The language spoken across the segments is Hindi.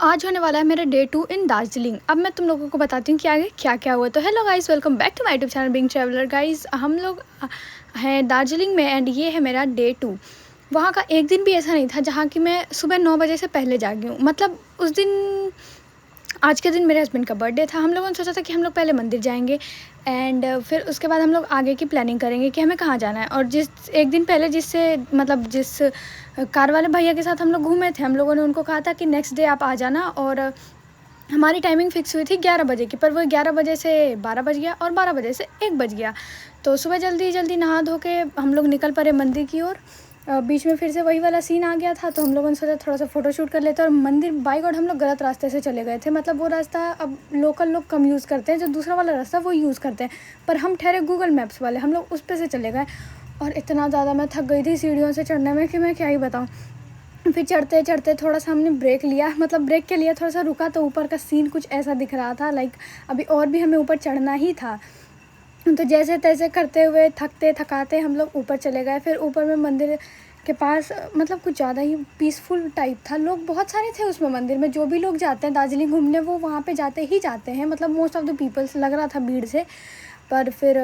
आज होने वाला है मेरा डे 2 इन दार्जिलिंग। अब मैं तुम लोगों को बताती हूँ कि आगे क्या क्या हुआ। तो hello guys, welcome back to my YouTube channel being traveller. Guys, हम लोग हैं दार्जिलिंग में एंड ये है मेरा डे 2। वहाँ का एक दिन भी ऐसा नहीं था जहाँ की मैं सुबह 9 बजे से पहले जागी हूँ। मतलब उस दिन, आज के दिन मेरे हस्बैंड का बर्थडे था। हम लोगों ने सोचा था कि हम लोग पहले मंदिर जाएंगे एंड फिर उसके बाद हम लोग आगे की प्लानिंग करेंगे कि हमें कहाँ जाना है। और जिस एक दिन पहले जिस कार वाले भैया के साथ हम लोग घूमे थे, हम लोगों ने उनको कहा था कि नेक्स्ट डे आप आ जाना। और हमारी टाइमिंग फ़िक्स हुई थी 11 बजे की, पर वो 11 बजे से 12 बज गया और 12 बजे से 1 बज गया। तो सुबह जल्दी जल्दी नहा धो के हम लोग निकल पड़े मंदिर की ओर। बीच में फिर से वही वाला सीन आ गया था, तो हम लोगों ने सोचा थोड़ा सा फ़ोटोशूट कर लेते हैं। और मंदिर बाई गॉड हम लोग गलत रास्ते से चले गए थे। मतलब वो रास्ता अब लोकल लोग कम यूज़ करते हैं, जो दूसरा वाला रास्ता वो यूज़ करते हैं, पर हम ठहरे गूगल मैप्स वाले, हम लोग उस पे से चले गए। और इतना ज़्यादा मैं थक गई थी सीढ़ियों से चढ़ने में कि मैं क्या ही बताऊँ। फिर चढ़ते चढ़ते थोड़ा सा हमने ब्रेक लिया, मतलब ब्रेक के लिए थोड़ा सा रुका, तो ऊपर का सीन कुछ ऐसा दिख रहा था लाइक अभी और भी हमें ऊपर चढ़ना ही था। तो जैसे तैसे करते हुए थकते थकाते हम लोग ऊपर चले गए। फिर ऊपर में मंदिर के पास मतलब कुछ ज़्यादा ही पीसफुल टाइप था। लोग बहुत सारे थे उसमें मंदिर में। जो भी लोग जाते हैं दार्जिलिंग घूमने वो वहाँ पे जाते ही जाते हैं, मतलब मोस्ट ऑफ़ द पीपल्स, लग रहा था भीड़ से। पर फिर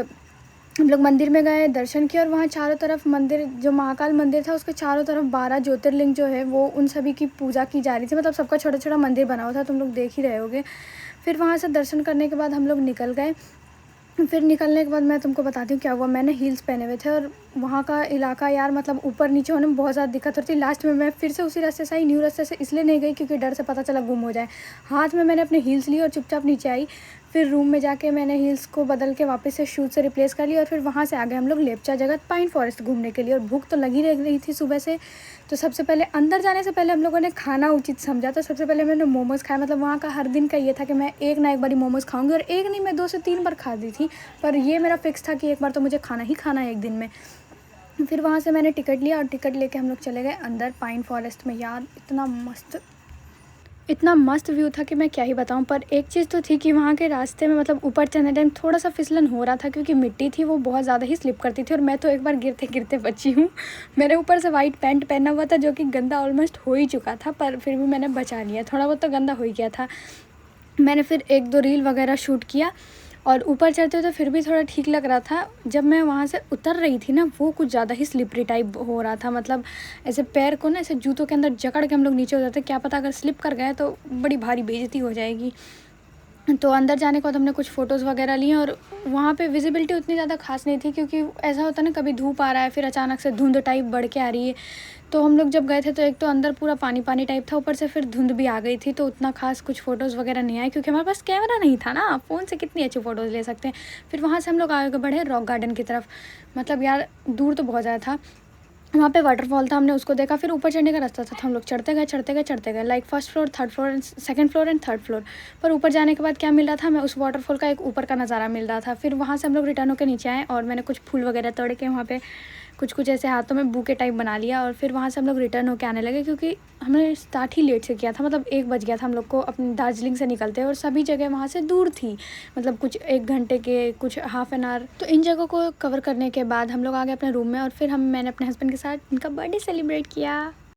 हम लोग मंदिर में गए, दर्शन किए। और वहाँ चारों तरफ मंदिर, जो महाकाल मंदिर था उसके चारों तरफ 12 ज्योतिर्लिंग जो है वो उन सभी की पूजा की जा रही थी। मतलब सबका छोटा छोटा मंदिर बना हुआ था, तुम लोग देख ही रहे होगे। फिर वहाँ से दर्शन करने के बाद हम लोग निकल गए। फिर निकलने के बाद मैं तुमको बताती हूँ क्या हुआ। मैंने हील्स पहने हुए थे और वहाँ का इलाका यार, मतलब ऊपर नीचे होने में बहुत ज़्यादा दिक्कत होती है। लास्ट में मैं फिर से उसी रास्ते से आई, न्यू रास्ते से इसलिए नहीं गई क्योंकि डर से पता चला गुम हो जाए। हाथ में मैंने अपने हील्स लिए और चुपचाप नीचे आई। फिर रूम में जाके मैंने हील्स को बदल के वापस से शूज़ से रिप्लेस कर लिया। और फिर वहाँ से आ गए हम लोग लेप्चा जगत पाइन फॉरेस्ट घूमने के लिए। और भूख तो लगी रह रही थी सुबह से। तो सबसे पहले अंदर जाने से पहले हम लोगों ने खाना उचित समझा, तो सबसे पहले मैंने मोमोज़ खाया। मतलब वहाँ का हर दिन का ये था कि मैं एक ना एक बारी मोमोज़ खाऊंगी, और एक नहीं, मैं 2 से 3 बार खा दी थी। पर ये मेरा फिक्स था कि एक बार तो मुझे खाना ही खाना है एक दिन में। फिर वहाँ से मैंने टिकट लिया और टिकट लेके हम लोग चले गए अंदर पाइन फॉरेस्ट में। यार इतना मस्त व्यू था कि मैं क्या ही बताऊं। पर एक चीज़ तो थी कि वहाँ के रास्ते में, मतलब ऊपर चढ़ने टाइम थोड़ा सा फिसलन हो रहा था, क्योंकि मिट्टी थी वो बहुत ज़्यादा ही स्लिप करती थी। और मैं तो एक बार गिरते गिरते बची हूँ। मेरे ऊपर से वाइट पैंट पहना हुआ था जो कि गंदा ऑलमोस्ट हो ही चुका था, पर फिर भी मैंने बचा लिया। थोड़ा बहुत तो गंदा हो ही गया था। मैंने फिर 1-2 रील वगैरह शूट किया। और ऊपर चढ़ते तो फिर भी थोड़ा ठीक लग रहा था। जब मैं वहाँ से उतर रही थी ना, वो कुछ ज़्यादा ही स्लिपरी टाइप हो रहा था। मतलब ऐसे पैर को ना ऐसे जूतों के अंदर जकड़ के हम लोग नीचे हो जाते, क्या पता अगर स्लिप कर गए तो बड़ी भारी बेइज्जती हो जाएगी। तो अंदर जाने के बाद हमने कुछ फ़ोटोज़ वगैरह लिए। और वहाँ पे विजिबिलिटी उतनी ज़्यादा खास नहीं थी, क्योंकि ऐसा होता है ना, कभी धूप आ रहा है फिर अचानक से धुंध टाइप बढ़ के आ रही है। तो हम लोग जब गए थे तो एक तो अंदर पूरा पानी पानी टाइप था, ऊपर से फिर धुंध भी आ गई थी, तो उतना खास कुछ फ़ोटोज़ वगैरह नहीं आए, क्योंकि हमारे पास कैमरा नहीं था ना। फ़ोन से कितनी अच्छी फ़ोटोज़ ले सकते हैं। फिर वहाँ से हम लोग आगे बढ़े रॉक गार्डन की तरफ। मतलब यार दूर तो बहुत ज़्यादा था। वहाँ पे वाटरफॉल था, हमने उसको देखा। फिर ऊपर चढ़ने का रास्ता था, तो हम लोग चढ़ते गए like first floor, third floor and second floor and third floor. पर ऊपर जाने के बाद क्या मिल रहा था, हमें उस वाटरफॉल का एक ऊपर का नज़ारा मिल रहा था। फिर वहाँ से हम लोग रिटर्न होकर नीचे आए और मैंने कुछ फूल वगैरह तोड़ के वहाँ पे कुछ ऐसे हाथों में बुके टाइप बना लिया। और फिर वहाँ से हम लोग रिटर्न होकर आने लगे, क्योंकि हमने स्टार्ट ही लेट से किया था। मतलब 1 बज गया था हम लोग को अपने दार्जिलिंग से निकलते, और सभी जगह वहाँ से दूर थी, मतलब कुछ 1 घंटे के, कुछ हाफ एन आवर। तो इन जगहों को कवर करने के बाद हम लोग आ गए अपने रूम में। और फिर मैंने अपने हस्बैंड के साथ उनका बर्थडे सेलिब्रेट किया।